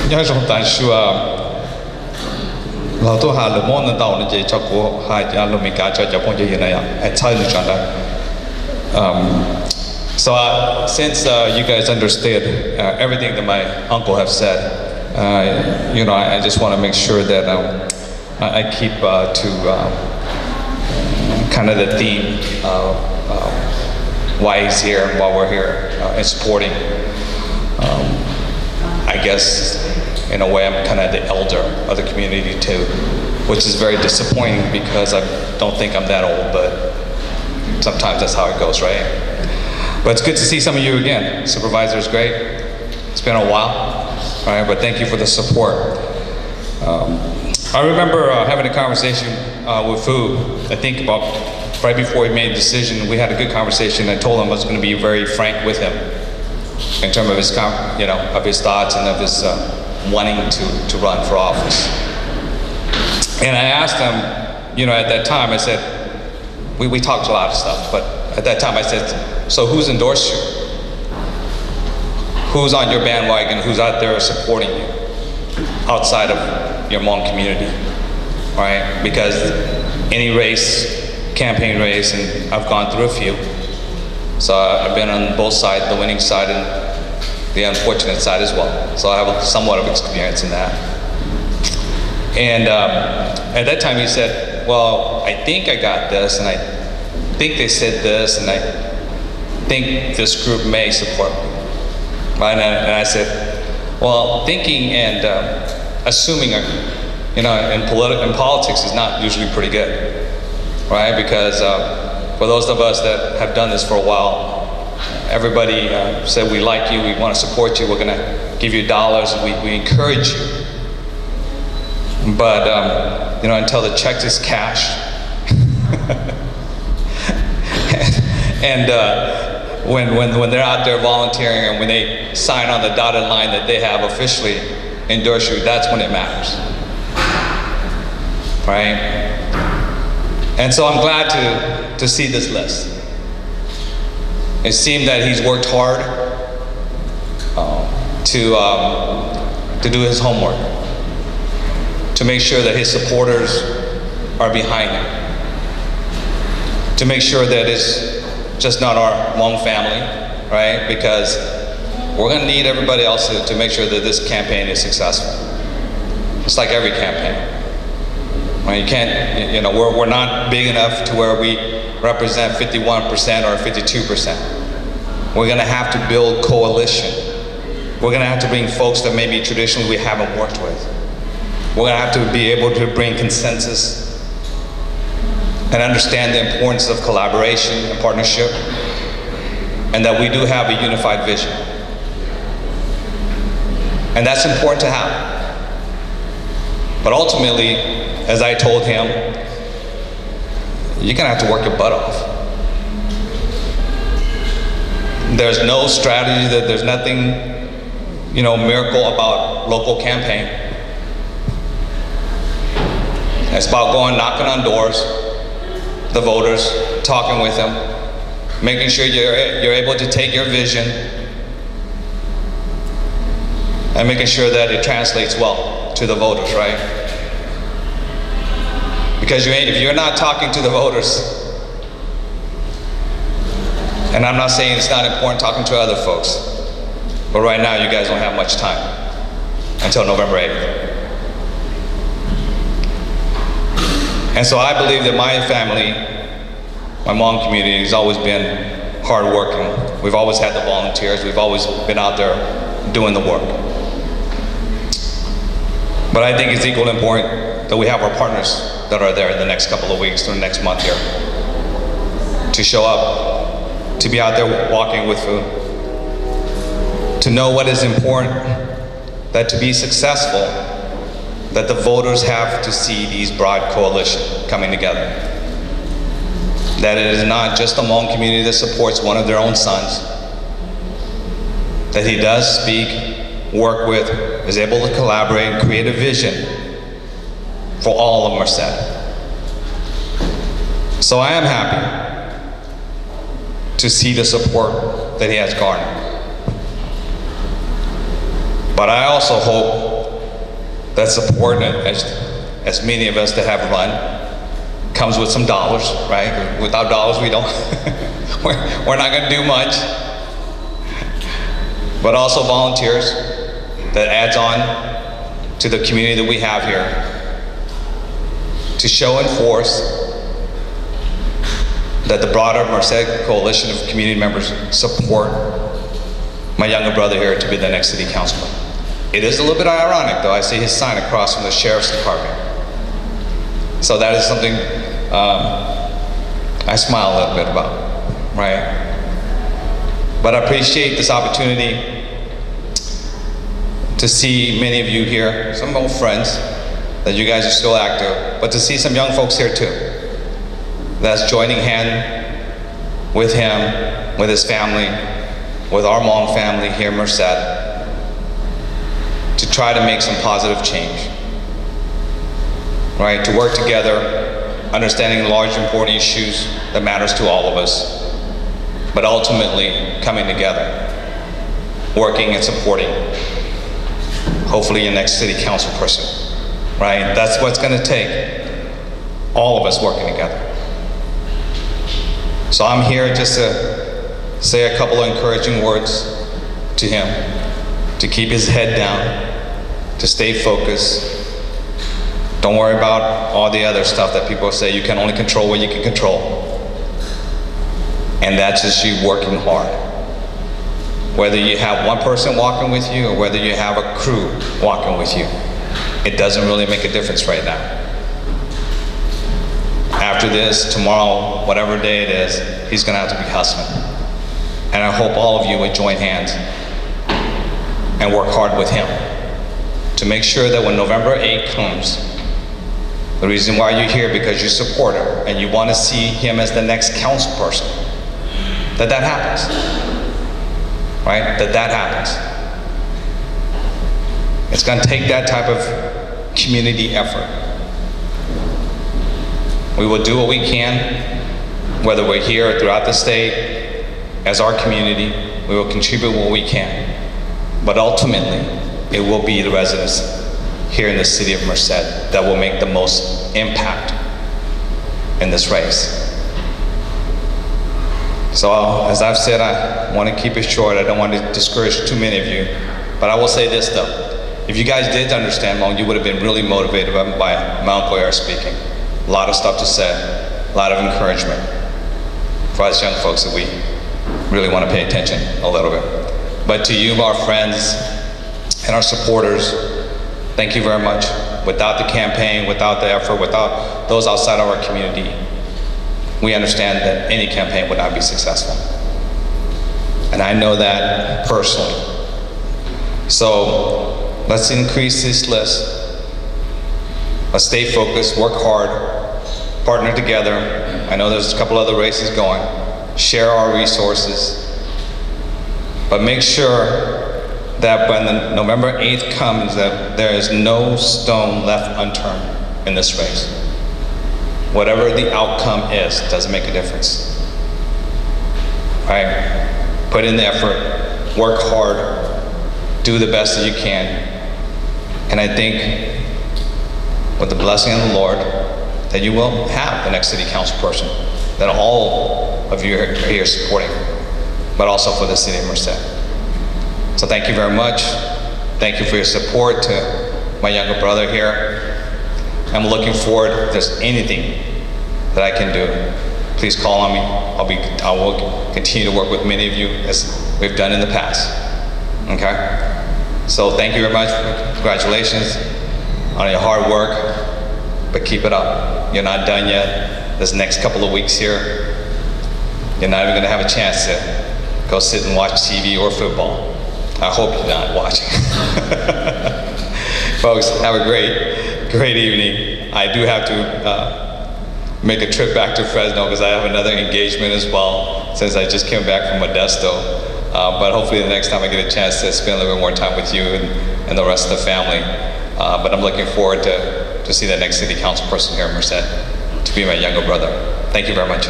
nhớ trong tài xưaเราตัวหาลูกมอนนั่นเต่านี่จะจับกูหายจะลูกมีการจะจับพงจะยังไงอ่ะไอ้ใช่หรือจังได้ So since you guys understood everything that my uncle have said, you know, I just want to make sure that I keep to kind of the theme of why he's here and why we're here and supporting. I guess in a way I'm kind of the elder of the community too, which is very disappointing because I don't think I'm that old, but sometimes that's how it goes, right? But it's good to see some of you again. Supervisor is great. It's been a while, all right, but thank you for the support. I remember having a conversation with Fu, I think about right before he made a decision. We had a good conversation. I told him I was going to be very frank with him in terms of his, you know, of his thoughts and of his wanting to run for office. And I asked him, you know, at that time, I said, we talked a lot of stuff, but at that time I said, so who's endorsed you? Who's on your bandwagon? Who's out there supporting you outside of your Hmong community, right? Because any race, campaign race, and I've gone through a few. So I've been on both sides, the winning side and the unfortunate side as well. So I have somewhat of experience in that. And at that time he said, well, I think I got this, and I think they said this, and I think this group may support me. Right? And I said, well, thinking and assuming, you know, in politics is not usually pretty good, right? Because for those of us that have done this for a while, everybody said we like you, we want to support you, we're going to give you dollars, we encourage you. But you know, until the check is cashed, and when they're out there volunteering and when they sign on the dotted line that they have officially endorsed you, that's when it matters, right? And so I'm glad to see this list. It seemed that he's worked hard to do his homework, to make sure that his supporters are behind him, to make sure that it's just not our Hmong family, right? Because we're going to need everybody else to make sure that this campaign is successful. It's like every campaign. Right? You can't, you know, we're not big enough to where we represent 51% or 52%. We're going to have to build coalition. We're going to have to bring folks that maybe traditionally we haven't worked with. We're going to have to be able to bring consensus and understand the importance of collaboration and partnership, and that we do have a unified vision. And that's important to have. But ultimately, as I told him, you're gonna have to work your butt off. There's no strategy, that there's nothing, you know, miracle about local campaign. It's about going knocking on doors, the voters, talking with them, making sure you're able to take your vision and making sure that it translates well to the voters, right? Because if you're not talking to the voters, and I'm not saying it's not important talking to other folks, but right now you guys don't have much time until November 8th. And so I believe that my family, my Hmong community, has always been hardworking. We've always had the volunteers. We've always been out there doing the work. But I think it's equally important that we have our partners that are there in the next couple of weeks or the next month here to show up, to be out there walking with food, to know what is important, that to be successful, that the voters have to see these broad coalition coming together. That it is not just the Hmong community that supports one of their own sons, that he does speak, work with, is able to collaborate and create a vision for all of Merced. So I am happy to see the support that he has garnered. But I also hope that support, as many of us that have run, comes with some dollars, right? Without dollars, we don't, we're not gonna do much. But also volunteers that adds on to the community that we have here to show and force that the broader Merced coalition of community members support my younger brother here to be the next city councilman. It is a little bit ironic though, I see his sign across from the sheriff's department. So that is something I smile a little bit about, right? But I appreciate this opportunity to see many of you here, some old friends, that you guys are still active, but to see some young folks here too, that's joining hand with him, with his family, with our Hmong family here in Merced, to try to make some positive change, right? To work together, understanding large, important issues that matters to all of us, but ultimately coming together, working and supporting, hopefully your next city council person, right? That's what's gonna take, all of us working together. So I'm here just to say a couple of encouraging words to him, to keep his head down, to stay focused. Don't worry about all the other stuff that people say. You can only control what you can control. And that's just you working hard. Whether you have one person walking with you or whether you have a crew walking with you, it doesn't really make a difference right now. After this, tomorrow, whatever day it is, he's gonna have to be hustling. And I hope all of you would join hands and work hard with him to make sure that when November 8th comes, the reason why you're here because you support him and you want to see him as the next council person, that happens, right? That happens. It's going to take that type of community effort. We will do what we can, whether we're here or throughout the state, as our community, we will contribute what we can. But ultimately, it will be the residents here in the city of Merced that will make the most impact in this race. So as I've said, I want to keep it short. I don't want to discourage too many of you. But I will say this though. If you guys did understand Hmong, you would have been really motivated by my employer speaking. A lot of stuff to say, a lot of encouragement for us young folks that we really want to pay attention a little bit. But to you, our friends and our supporters, thank you very much. Without the campaign, without the effort, without those outside of our community, we understand that any campaign would not be successful. And I know that personally. So let's increase this list. Let's stay focused, work hard, partner together. I know there's a couple other races going. Share our resources. But make sure that when the November 8th comes, that there is no stone left unturned in this race. Whatever the outcome is, doesn't make a difference. Right? Put in the effort, work hard, do the best that you can. And I think with the blessing of the Lord, that you will have the next city council person, that all of you are here supporting, but also for the city of Merced. So thank you very much. Thank you for your support to my younger brother here. I'm looking forward, if there's anything that I can do, please call on me. I will continue to work with many of you as we've done in the past, okay? So thank you very much, congratulations on your hard work, but keep it up. You're not done yet. This next couple of weeks here, you're not even gonna have a chance to go sit and watch TV or football. I hope you're not watching. Folks, have a great evening. I do have to make a trip back to Fresno because I have another engagement as well since I just came back from Modesto. But hopefully the next time I get a chance to spend a little bit more time with you and the rest of the family. But I'm looking forward to see the next city council person here in Merced, to be my younger brother. Thank you very much.